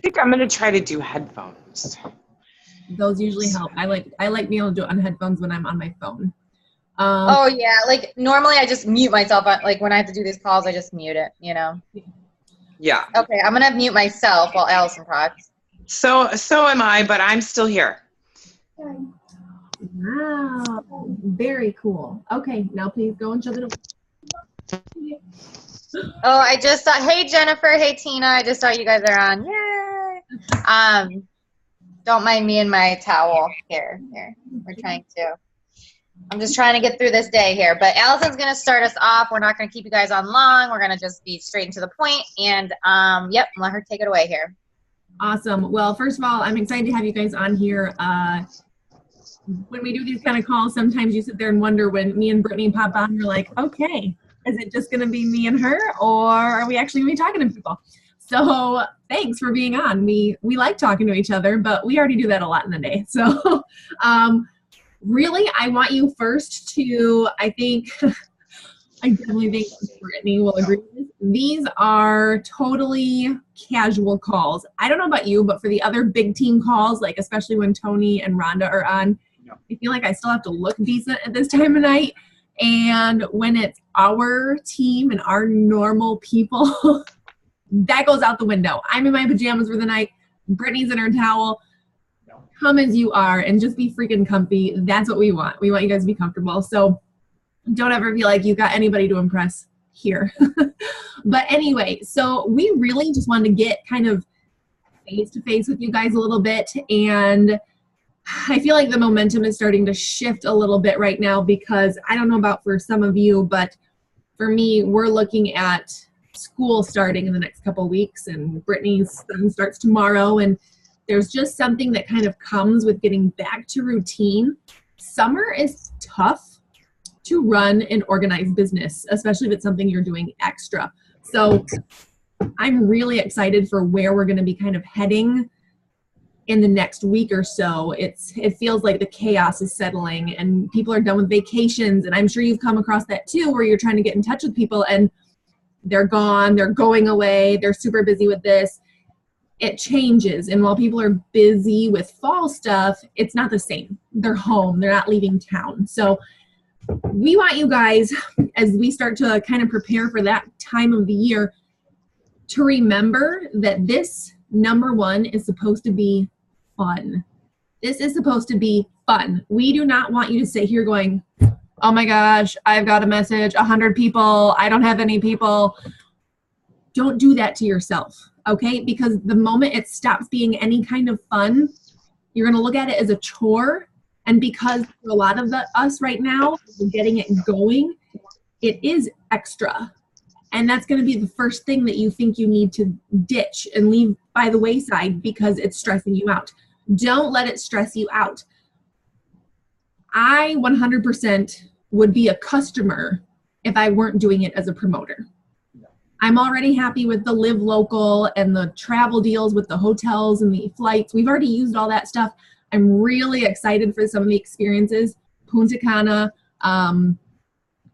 think I'm going to try to do headphones. Those usually help. I like being able to do it on headphones when I'm on my phone. Oh yeah, like normally I just mute myself. Like when I have to do these calls, I just mute it. You know. Yeah. Okay, I'm gonna mute myself while Allison talks. So am I, but I'm still here. Wow, very cool. Okay, now please go and shut it. Oh, I just saw. Hey Jennifer. Hey Tina. I just saw you guys are on. Yay. Don't mind me and my towel. Here. We're trying to. I'm just trying to get through this day here. But Allison's going to start us off. We're not going to keep you guys on long. We're going to just be straight and to the point. And, yep, let her take it away here. Awesome. Well, first of all, I'm excited to have you guys on here. When we do these kind of calls, sometimes you sit there and wonder when me and Brittany pop on, you're like, okay, is it just going to be me and her, or are we actually going to be talking to people? So thanks for being on. We like talking to each other, but we already do that a lot in the day. So really, I want you first to, I definitely think Brittany will agree with this. These are totally casual calls. I don't know about you, but for the other big team calls, like especially when Tony and Rhonda are on, I feel like I still have to look decent at this time of night. And when it's our team and our normal people, that goes out the window. I'm in my pajamas for the night. Brittany's in her towel. Come as you are and just be freaking comfy. That's what we want. We want you guys to be comfortable. So don't ever feel like you got anybody to impress here. But anyway, so we really just wanted to get kind of face to face with you guys a little bit. And I feel like the momentum is starting to shift a little bit right now because I don't know about for some of you, but for me, we're looking at school starting in the next couple of weeks, and Brittany's son starts tomorrow, and there's just something that kind of comes with getting back to routine. Summer is tough to run an organized business, especially if it's something you're doing extra. So I'm really excited for where we're going to be kind of heading in the next week or so. It feels like the chaos is settling and people are done with vacations, and I'm sure you've come across that too, where you're trying to get in touch with people and they're gone, they're going away, they're super busy with this. It changes, and while people are busy with fall stuff, it's not the same. They're home, they're not leaving town. So we want you guys, as we start to kind of prepare for that time of the year, to remember that this, number one, is supposed to be fun. This is supposed to be fun. We do not want you to sit here going, oh my gosh, I've got a message, 100 people, I don't have any people. Don't do that to yourself, okay? Because the moment it stops being any kind of fun, you're gonna look at it as a chore. And because for a lot of us right now, getting it going, it is extra. And that's gonna be the first thing that you think you need to ditch and leave by the wayside because it's stressing you out. Don't let it stress you out. I 100% would be a customer if I weren't doing it as a promoter. I'm already happy with the Live Local and the travel deals with the hotels and the flights. We've already used all that stuff. I'm really excited for some of the experiences. Punta Cana, and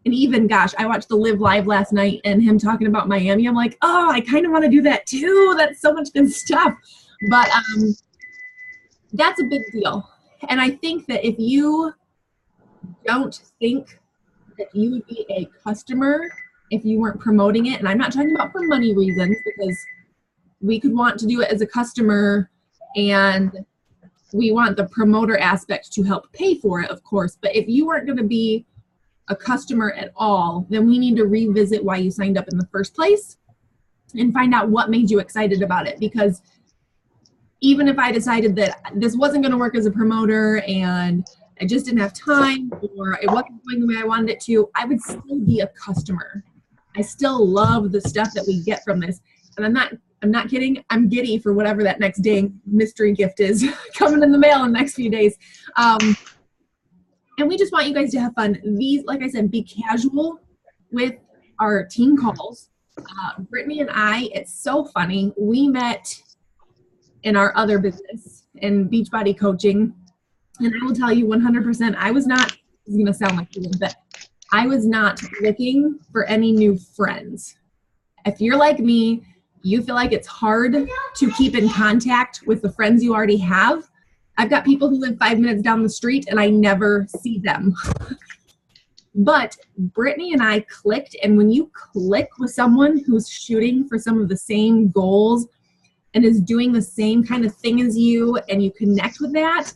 even, gosh, I watched the Live Live last night and him talking about Miami. I'm like, oh, I kind of want to do that too. That's so much good stuff. But that's a big deal. And I think that if you don't think that you would be a customer if you weren't promoting it, and I'm not talking about for money reasons, because we could want to do it as a customer and we want the promoter aspect to help pay for it, of course. But if you weren't going to be a customer at all, then we need to revisit why you signed up in the first place and find out what made you excited about it. Because even if I decided that this wasn't going to work as a promoter and I just didn't have time or it wasn't going the way I wanted it to, I would still be a customer. I still love the stuff that we get from this. And I'm not kidding. I'm giddy for whatever that next day mystery gift is coming in the mail in the next few days. And we just want you guys to have fun. These, like I said, be casual with our team calls. Brittany and I, it's so funny. We met in our other business in Beachbody coaching. And I will tell you 100%, I was not, this is going to sound like you, but I was not looking for any new friends. If you're like me, you feel like it's hard to keep in contact with the friends you already have. I've got people who live 5 minutes down the street and I never see them. But Brittany and I clicked, and when you click with someone who's shooting for some of the same goals and is doing the same kind of thing as you, and you connect with that,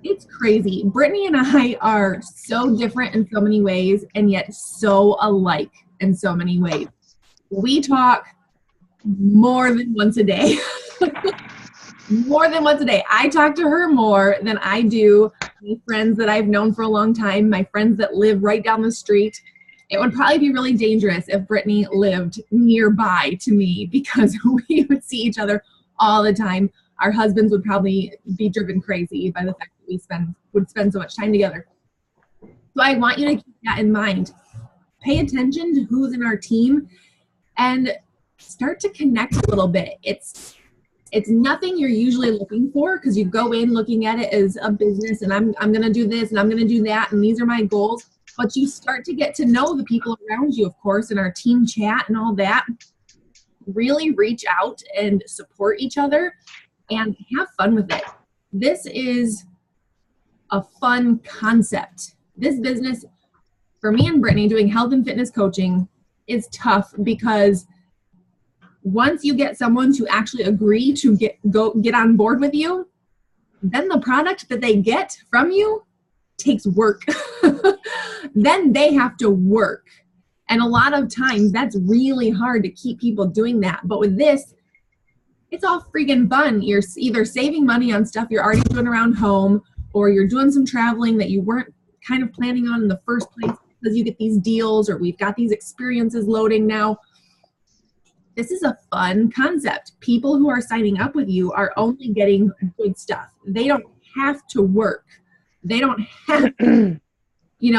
it's crazy. Brittany and I are so different in so many ways and yet so alike in so many ways. We talk more than once a day. More than once a day. I talk to her more than I do my friends that I've known for a long time, my friends that live right down the street. It would probably be really dangerous if Brittany lived nearby to me because we would see each other all the time. Our husbands would probably be driven crazy by the fact that we would spend so much time together. So I want you to keep that in mind. Pay attention to who's in our team and start to connect a little bit. It's nothing you're usually looking for because you go in looking at it as a business and I'm going to do this and I'm going to do that and these are my goals. But you start to get to know the people around you, of course, in our team chat and all that. Really reach out and support each other and have fun with it. This is a fun concept. This business, for me and Brittany, doing health and fitness coaching is tough because once you get someone to actually agree to get on board with you, then the product that they get from you takes work. Then they have to work. And a lot of times that's really hard to keep people doing that. But with this, it's all freaking fun. You're either saving money on stuff you're already doing around home, or you're doing some traveling that you weren't kind of planning on in the first place because you get these deals, or we've got these experiences loading now. This is a fun concept. People who are signing up with you are only getting good stuff. They don't have to work. They don't have to,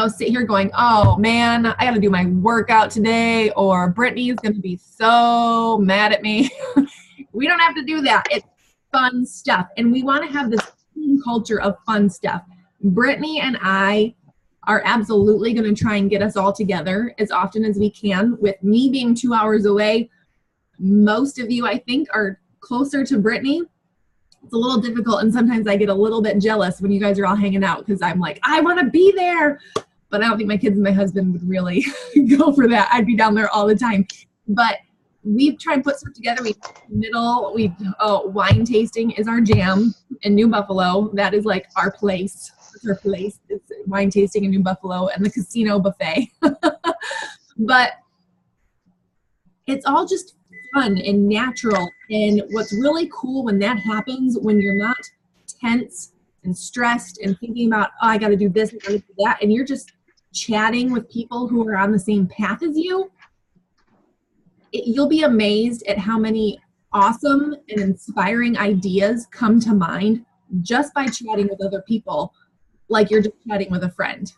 sit here going, oh man, I got to do my workout today, or Brittany is going to be so mad at me. We don't have to do that. It's fun stuff. And we want to have this team culture of fun stuff. Brittany and I are absolutely going to try and get us all together as often as we can. With me being 2 hours away, most of you, I think, are closer to Brittany. It's a little difficult, and sometimes I get a little bit jealous when you guys are all hanging out because I'm like, I want to be there. But I don't think my kids and my husband would really go for that. I'd be down there all the time. But we've tried to put stuff together. Wine tasting is our jam in New Buffalo. That is like our place. It's our place. It's wine tasting in New Buffalo and the casino buffet. But it's all just fun and natural. And what's really cool when that happens, when you're not tense and stressed and thinking about, oh, I got to do this, I got to do that, and you're just chatting with people who are on the same path as you, you'll be amazed at how many awesome and inspiring ideas come to mind just by chatting with other people like you're just chatting with a friend.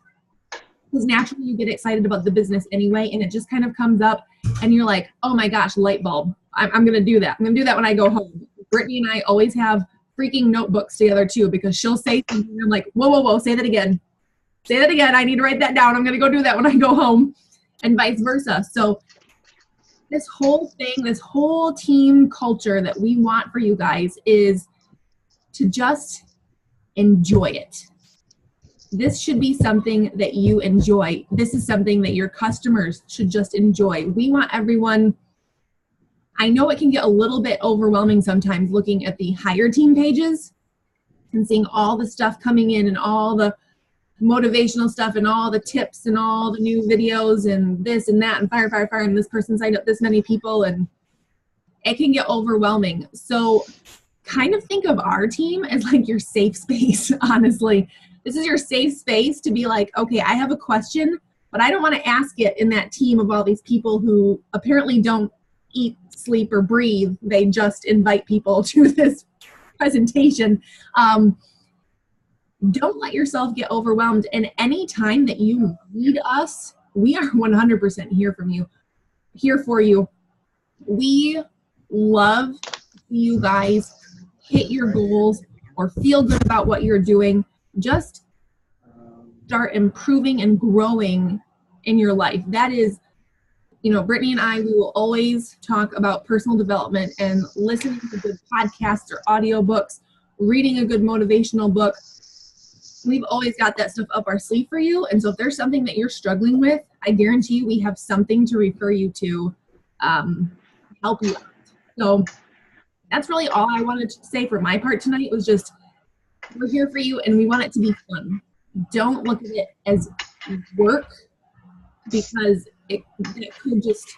Because naturally you get excited about the business anyway, and it just kind of comes up and you're like, oh my gosh, light bulb. I'm going to do that. I'm going to do that when I go home. Brittany and I always have freaking notebooks together too, because she'll say something and I'm like, whoa, say that again. Say that again. I need to write that down. I'm going to go do that when I go home, and vice versa. So this whole thing, this whole team culture that we want for you guys is to just enjoy it. This should be something that you enjoy. This is something that your customers should just enjoy. We want everyone. I know it can get a little bit overwhelming sometimes looking at the hire team pages and seeing all the stuff coming in and all the motivational stuff and all the tips and all the new videos and this and that and fire, and this person signed up this many people, and it can get overwhelming. So kind of think of our team as like your safe space, honestly. This is your safe space to be like, okay, I have a question, but I don't want to ask it in that team of all these people who apparently don't eat, sleep, or breathe. They just invite people to this presentation. Don't let yourself get overwhelmed. And any time that you need us, we are 100% here for you. We love to see you guys hit your goals or feel good about what you're doing. Just start improving and growing in your life. That is you know, Brittany and I, we will always talk about personal development and listening to good podcasts or audiobooks, reading a good motivational book. We've always got that stuff up our sleeve for you. And so if there's something that you're struggling with, I guarantee you we have something to refer you to help you out. So that's really all I wanted to say for my part tonight, was just, we're here for you and we want it to be fun. Don't look at it as work, because it could just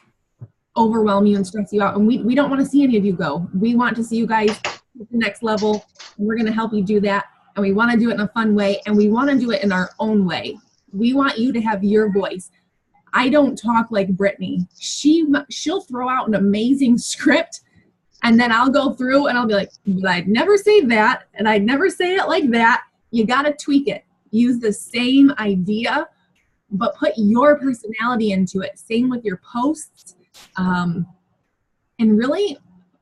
overwhelm you and stress you out. And we don't want to see any of you go. We want to see you guys at the next level, and we're going to help you do that. And we want to do it in a fun way, and we want to do it in our own way. We want you to have your voice. I don't talk like Brittany. She'll throw out an amazing script, and then I'll go through and I'll be like, but I'd never say that, and I'd never say it like that. You got to tweak it. Use the same idea, but put your personality into it. Same with your posts. And really,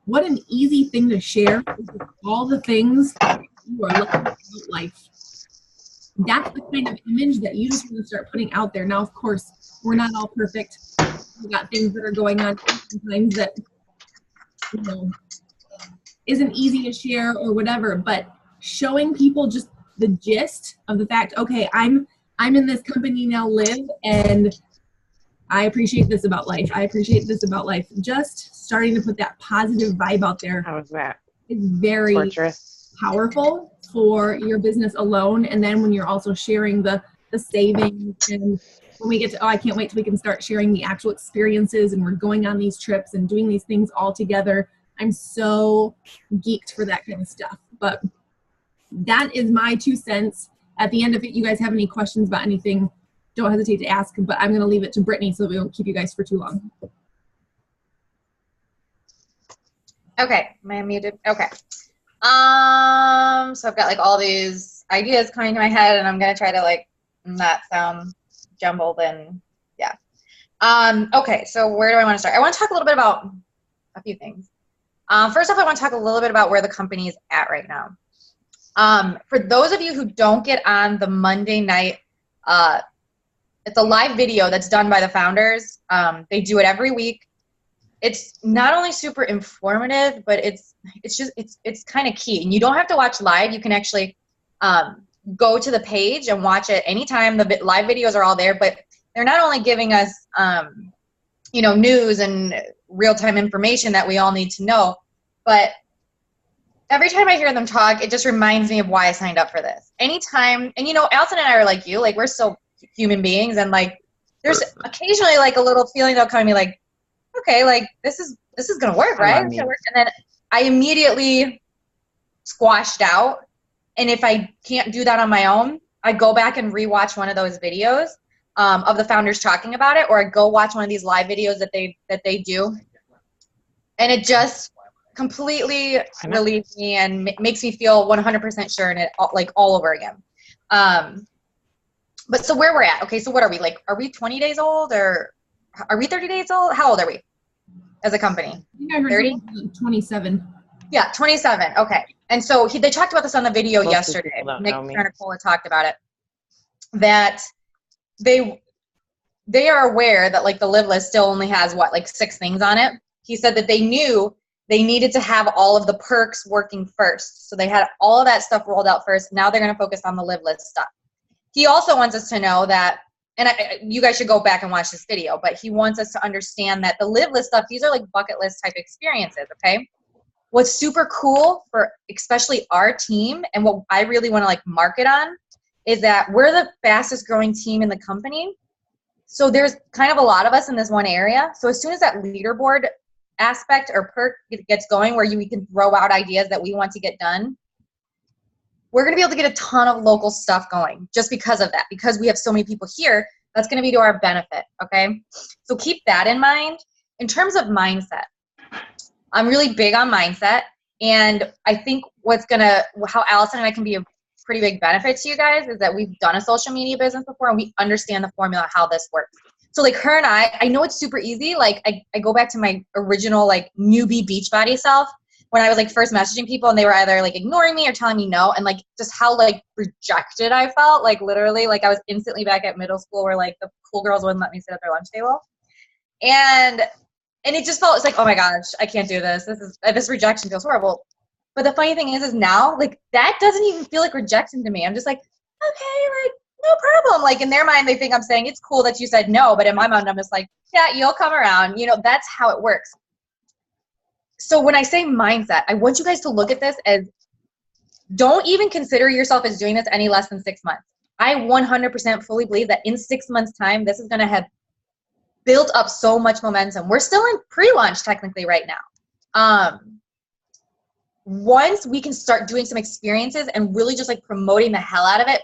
what an easy thing to share is all the things you are looking at in life. That's the kind of image that you just want to start putting out there. Now, of course, we're not all perfect. We got things that are going on sometimes that, you know, isn't easy to share or whatever, but showing people just the gist of the fact, okay, I'm in this company now, Liv, and I appreciate this about life. I appreciate this about life. Just starting to put that positive vibe out there. How was that? Is very Torturous. powerful for your business alone. And then when you're also sharing the savings, and when we get to, I can't wait till we can start sharing the actual experiences, and we're going on these trips and doing these things all together. I'm so geeked for that kind of stuff. But that is my 2 cents. At the end of it, you guys have any questions about anything, don't hesitate to ask, but I'm going to leave it to Brittany so we won't keep you guys for too long. Okay, am I muted? Okay. So I've got like all these ideas coming to my head, and I'm gonna try to like not sound jumbled and yeah. Okay, so where do I want to start? I want to talk a little bit about a few things. First off, I want to talk a little bit about where the company is at right now. For those of you who don't get on the Monday night, it's a live video that's done by the founders. They do it every week. It's not only super informative, but it's kind of key. And you don't have to watch live. You can actually go to the page and watch it anytime. The live videos are all there, but they're not only giving us, you know, news and real-time information that we all need to know, but every time I hear them talk, it just reminds me of why I signed up for this. Anytime, and you know, Allison and I are like you, like we're still human beings, and like there's occasionally like a little feeling that'll come to me like, okay, like this is gonna work, right? It's gonna work. And then I immediately squashed out. And if I can't do that on my own, I go back and rewatch one of those videos of the founders talking about it, or I go watch one of these live videos that they do, and it just completely relieves me and makes me feel 100% sure in it, like all over again. But so where we're at, okay, so what are we, like, are we 20 days old, or are we 30 days old? How old are we as a company? I think I heard 30? 27. Yeah, 27, okay. And so they talked about this on the video Most yesterday. people don't Nick know me. Nicola talked about it, that they are aware that like the Live list still only has what, like 6 things on it. He said that they knew they needed to have all of the perks working first. So they had all of that stuff rolled out first. Now they're going to focus on the Live list stuff. He also wants us to know that, and you guys should go back and watch this video, but he wants us to understand that the Live list stuff, these are like bucket list type experiences, okay? What's super cool for especially our team, and what I really want to like market on, is that we're the fastest growing team in the company. So there's kind of a lot of us in this one area. So as soon as that leaderboard aspect or perk gets going, where we can throw out ideas that we want to get done, we're going to be able to get a ton of local stuff going just because of that, because we have so many people here. That's going to be to our benefit, okay? So keep that in mind. In terms of mindset, I'm really big on mindset, and I think how Allison and I can be a pretty big benefit to you guys is that we've done a social media business before, and we understand the formula, how this works. So like her and I know it's super easy. Like I go back to my original like newbie Beachbody self when I was like first messaging people, and they were either like ignoring me or telling me no, and like just how like rejected I felt. Like literally, like I was instantly back at middle school where like the cool girls wouldn't let me sit at their lunch table. And it just felt, it's like, oh my gosh, I can't do this. This rejection feels horrible. But the funny thing is now, like, that doesn't even feel like rejection to me. I'm just like, okay, like, no problem. Like, in their mind, they think I'm saying it's cool that you said no, but in my mind, I'm just like, yeah, you'll come around. You know, that's how it works. So when I say mindset, I want you guys to look at this as, don't even consider yourself as doing this any less than 6 months. I 100% fully believe that in 6 months' time, this is going to have built up so much momentum. We're still in pre-launch technically right now. Once we can start doing some experiences and really just like promoting the hell out of it,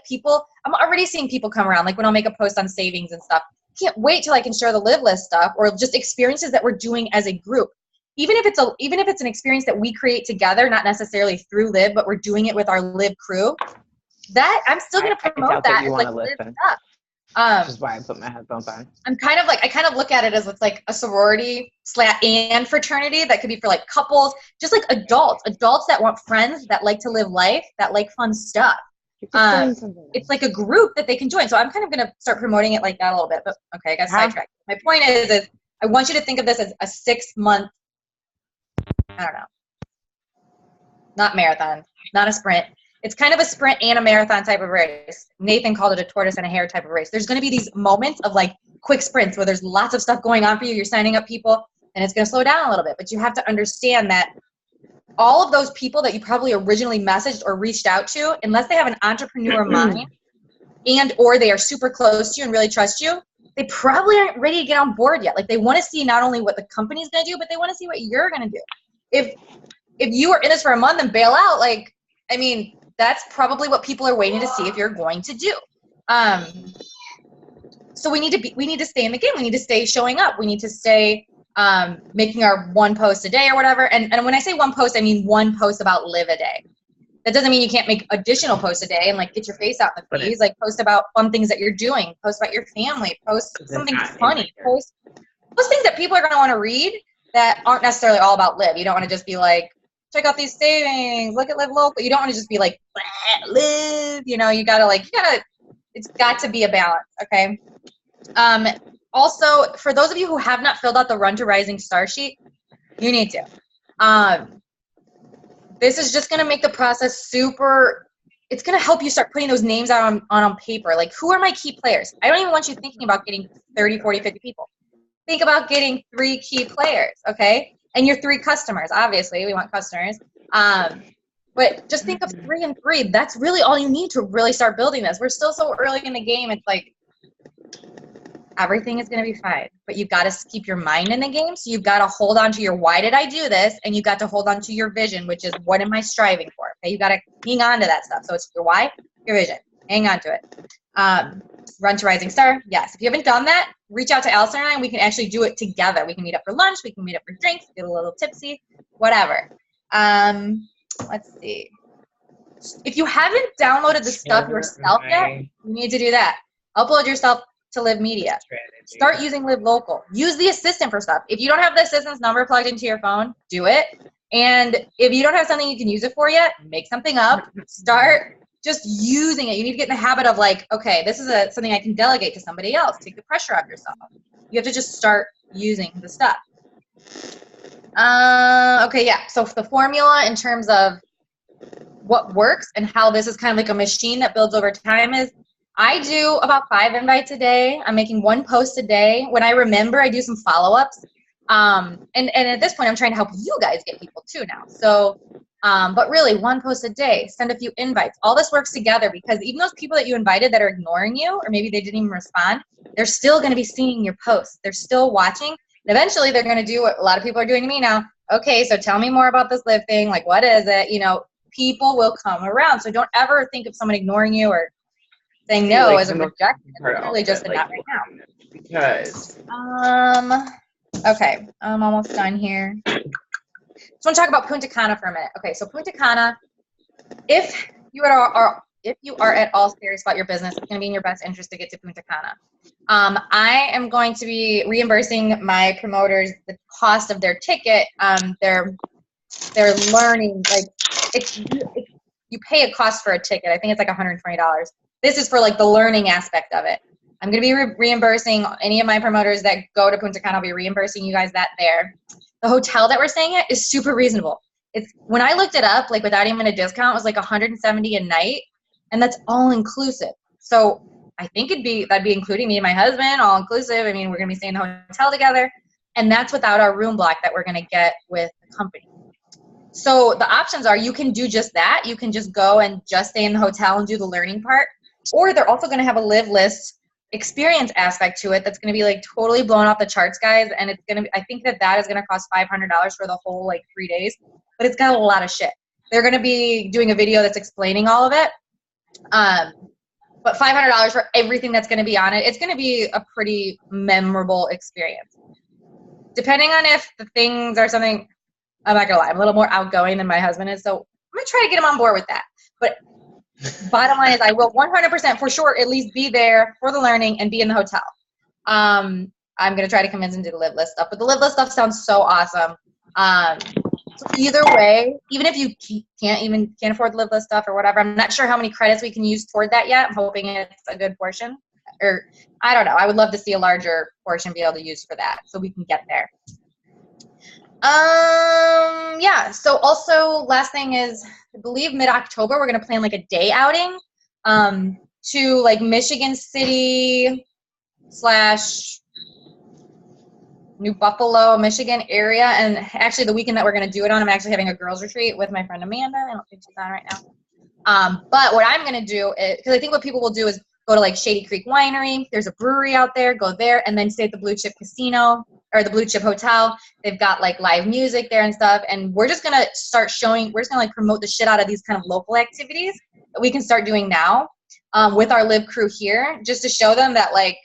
I'm already seeing people come around. Like when I'll make a post on savings and stuff, can't wait till I can share the Live List stuff or just experiences that we're doing as a group. Even if it's an experience that we create together, not necessarily through Live, but we're doing it with our Live crew, that I'm still going to promote that as like Live stuff. Which is why I put my headphones on. I kind of look at it as it's like a sorority and fraternity that could be for like couples, just like adults that want friends, that like to live life, that like fun stuff. It's like a group that they can join. So I'm kind of going to start promoting it like that a little bit, but okay, I got sidetracked. My point is I want you to think of this as a 6 month, I don't know, not marathon, not a sprint. It's kind of a sprint and a marathon type of race. Nathan called it a tortoise and a hare type of race. There's going to be these moments of like quick sprints where there's lots of stuff going on for you. You're signing up people and it's going to slow down a little bit. But you have to understand that all of those people that you probably originally messaged or reached out to, unless they have an entrepreneur mind and or they are super close to you and really trust you, they probably aren't ready to get on board yet. Like they want to see not only what the company's going to do, but they want to see what you're going to do. If you are in this for a month and bail out, like, I mean, that's probably what people are waiting to see if you're going to do. So we need to stay in the game. We need to stay showing up. We need to stay making our one post a day or whatever. And when I say one post, I mean one post about Live a day. That doesn't mean you can't make additional posts a day and like get your face out in the feeds. Like post about fun things that you're doing. Post about your family. Post something funny. Post things that people are going to want to read that aren't necessarily all about Live. You don't want to just be like, check out these savings, look at Live Local. You don't want to just be like, Live, you know, it's got to be a balance, okay? Also, for those of you who have not filled out the Run to Rising Star sheet, you need to. This is just going to make the process it's going to help you start putting those names out on paper. Like, who are my key players? I don't even want you thinking about getting 30, 40, 50 people. Think about getting 3 key players, okay? And your 3 customers, obviously, we want customers. But just think of 3 and 3. That's really all you need to really start building this. We're still so early in the game. It's like everything is going to be fine. But you've got to keep your mind in the game. So you've got to hold on to your why did I do this? And you've got to hold on to your vision, which is what am I striving for? Okay, you've got to hang on to that stuff. So it's your why, your vision. Hang on to it. Run to Rising Star. Yes. If you haven't done that, reach out to Allison and I, and we can actually do it together. We can meet up for lunch. We can meet up for drinks, get a little tipsy, whatever. Let's see. If you haven't downloaded the stuff yourself yet, you need to do that. Upload yourself to Live Media. Start using Live Local. Use the assistant for stuff. If you don't have the assistant's number plugged into your phone, do it. And if you don't have something you can use it for yet, make something up. Start just using it. You need to get in the habit of like, okay, this is something I can delegate to somebody else. Take the pressure off yourself. You have to just start using the stuff. Okay, yeah. So the formula in terms of what works and how this is kind of like a machine that builds over time is I do about 5 invites a day. I'm making 1 post a day. When I remember, I do some follow-ups. And at this point, I'm trying to help you guys get people too now. So, but really 1 post a day, send a few invites. All this works together because even those people that you invited that are ignoring you, or maybe they didn't even respond, they're still going to be seeing your posts. They're still watching. And eventually they're going to do what a lot of people are doing to me now. Okay, so tell me more about this Live thing. Like, what is it? You know, people will come around. So don't ever think of someone ignoring you or saying no as a rejection. It's really just a not right now. Because. Okay, I'm almost done here. Just want to talk about Punta Cana for a minute. Okay, so Punta Cana, if you are at all serious about your business, it's going to be in your best interest to get to Punta Cana. I am going to be reimbursing my promoters the cost of their ticket. They're learning, like you pay a cost for a ticket. I think it's like $120. This is for like the learning aspect of it. I'm going to be reimbursing any of my promoters that go to Punta Cana. I'll be reimbursing you guys that there. The hotel that we're staying at is super reasonable. It's when I looked it up, like without even a discount, it was like $170 a night, and that's all inclusive. So I think that'd be including me and my husband, all inclusive. I mean, we're going to be staying in the hotel together, and that's without our room block that we're going to get with the company. So the options are you can do just that. You can just go and just stay in the hotel and do the learning part, or they're also going to have a live list experience aspect to it that's going to be like totally blown off the charts, guys, and it's going to be, I think that is going to cost $500 for the whole like 3 days, but it's got a lot of shit. They're going to be doing a video that's explaining all of it, but $500 for everything that's going to be on it. It's going to be a pretty memorable experience, depending on if the things are something. I'm not gonna lie, I'm a little more outgoing than my husband is, so I'm gonna try to get him on board with that. But bottom line is I will 100% for sure at least be there for the learning and be in the hotel. I'm going to try to convince him to do the live list stuff, but the live list stuff sounds so awesome. So either way, even if you can't afford the live list stuff or whatever, I'm not sure how many credits we can use toward that yet. I'm hoping it's a good portion, or I don't know. I would love to see a larger portion be able to use for that so we can get there. Yeah, so also last thing is, I believe mid-October, we're going to plan like a day outing, to like Michigan City / New Buffalo, Michigan area. And actually the weekend that we're going to do it on, I'm actually having a girls retreat with my friend Amanda. I don't think she's on right now. But what I'm going to do is, because I think what people will do is go to like Shady Creek Winery. There's a brewery out there, go there, and then stay at the Blue Chip Casino or the Blue Chip Hotel. They've got like live music there and stuff. And we're just going to start showing, we're just going to like promote the shit out of these kind of local activities that we can start doing now with our live crew here, just to show them that like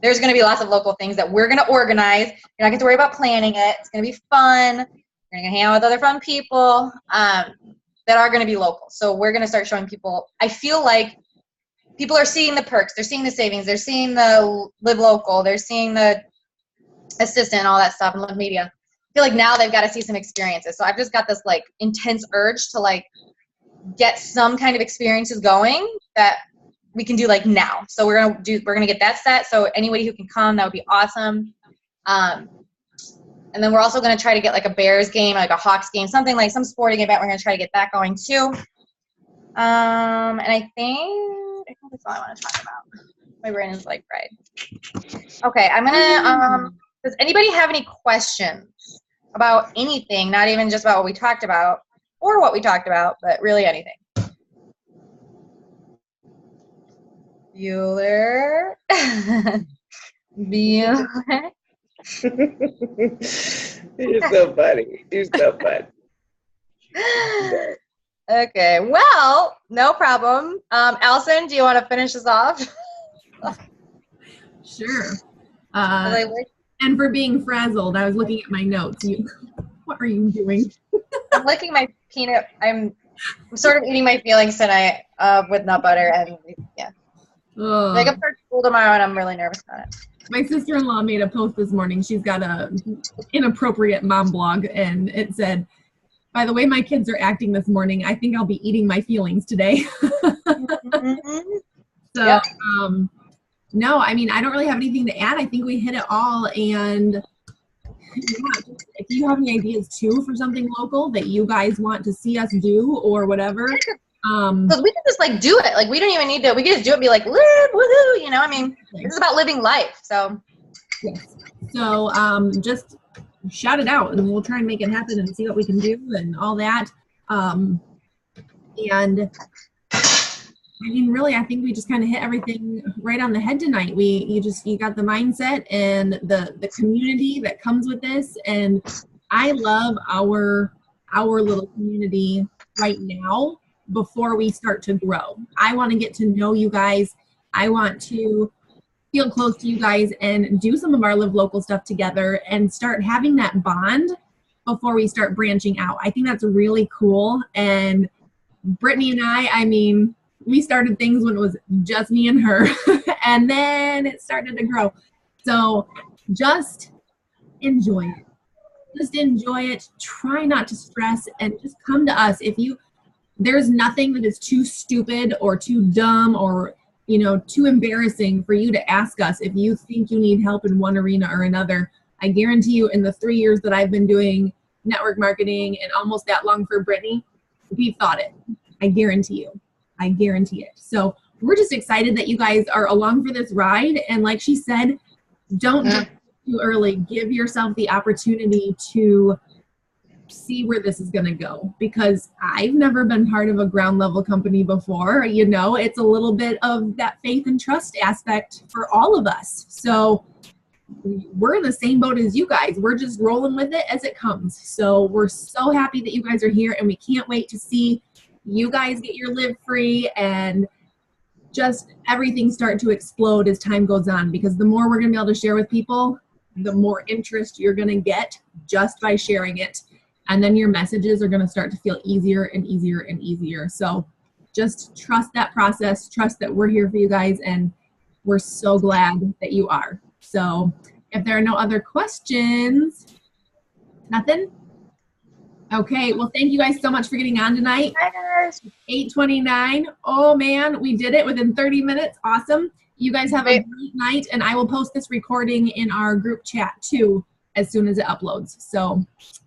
there's going to be lots of local things that we're going to organize. You're not going to worry about planning it. It's going to be fun. You're going to hang out with other fun people that are going to be local. So we're going to start showing people. I feel like people are seeing the perks. They're seeing the savings. They're seeing the live local. They're seeing the assistant, all that stuff, and live media. I feel like now they've got to see some experiences. So I've just got this like intense urge to like get some kind of experiences going that we can do like now. So we're gonna get that set. So anybody who can come, that would be awesome. And then we're also gonna try to get like a Bears game, like a Hawks game, something like some sporting event. We're gonna try to get that going too. And I think that's all I want to talk about. My brain is like fried. Okay, I'm gonna. Does anybody have any questions about anything? Not even just about what we talked about or what we talked about, but really anything. Bueller. Bueller. You're so funny. You're so funny. Okay, well, no problem. Allison, do you want to finish us off? Sure. And for being frazzled, I was looking at my notes. What are you doing? I'm licking my peanut. I'm sort of eating my feelings tonight with nut butter, and yeah. Oh. Like, I'm starting school tomorrow, and I'm really nervous about it. My sister-in-law made a post this morning. She's got a inappropriate mom blog, and it said, "By the way my kids are acting this morning, I think I'll be eating my feelings today." Mm-hmm. So, yep. No, I mean, I don't really have anything to add. I think we hit it all. And yeah, if you have any ideas too for something local that you guys want to see us do or whatever. Because we can just like do it. Like we don't even need to, we can just do it and be like, live, woohoo, you know? I mean, this is about living life. So, yes. So just shout it out and we'll try and make it happen and see what we can do and all that. And I mean, really, I think we just kind of hit everything right on the head tonight. You got the mindset and the community that comes with this. And I love our little community right now before we start to grow. I want to get to know you guys. I want to feel close to you guys and do some of our Live Local stuff together and start having that bond before we start branching out. I think that's really cool. And Brittany and I mean, we started things when it was just me and her, and then it started to grow. So just enjoy it. Just enjoy it. Try not to stress and just come to us. There's nothing that is too stupid or too dumb or too embarrassing for you to ask us if you think you need help in one arena or another. I guarantee you, in the 3 years that I've been doing network marketing and almost that long for Brittany, we've thought it. I guarantee you. I guarantee it. So we're just excited that you guys are along for this ride. And like she said, don't jump too early. Give yourself the opportunity to see where this is going to go, because I've never been part of a ground level company before. It's a little bit of that faith and trust aspect for all of us. So we're in the same boat as you guys. We're just rolling with it as it comes. So we're so happy that you guys are here, and we can't wait to see you guys get your live free and just everything start to explode as time goes on, because the more we're going to be able to share with people, the more interest you're going to get just by sharing it. And then your messages are going to start to feel easier and easier and easier. So just trust that process, trust that we're here for you guys, and we're so glad that you are. So if there are no other questions, nothing? Okay, well, thank you guys so much for getting on tonight. 8:29. Oh, man, we did it within 30 minutes. Awesome. You guys have a great night, and I will post this recording in our group chat, too, as soon as it uploads. So,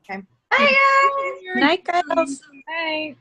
okay. Bye, guys. Night, girls. Bye.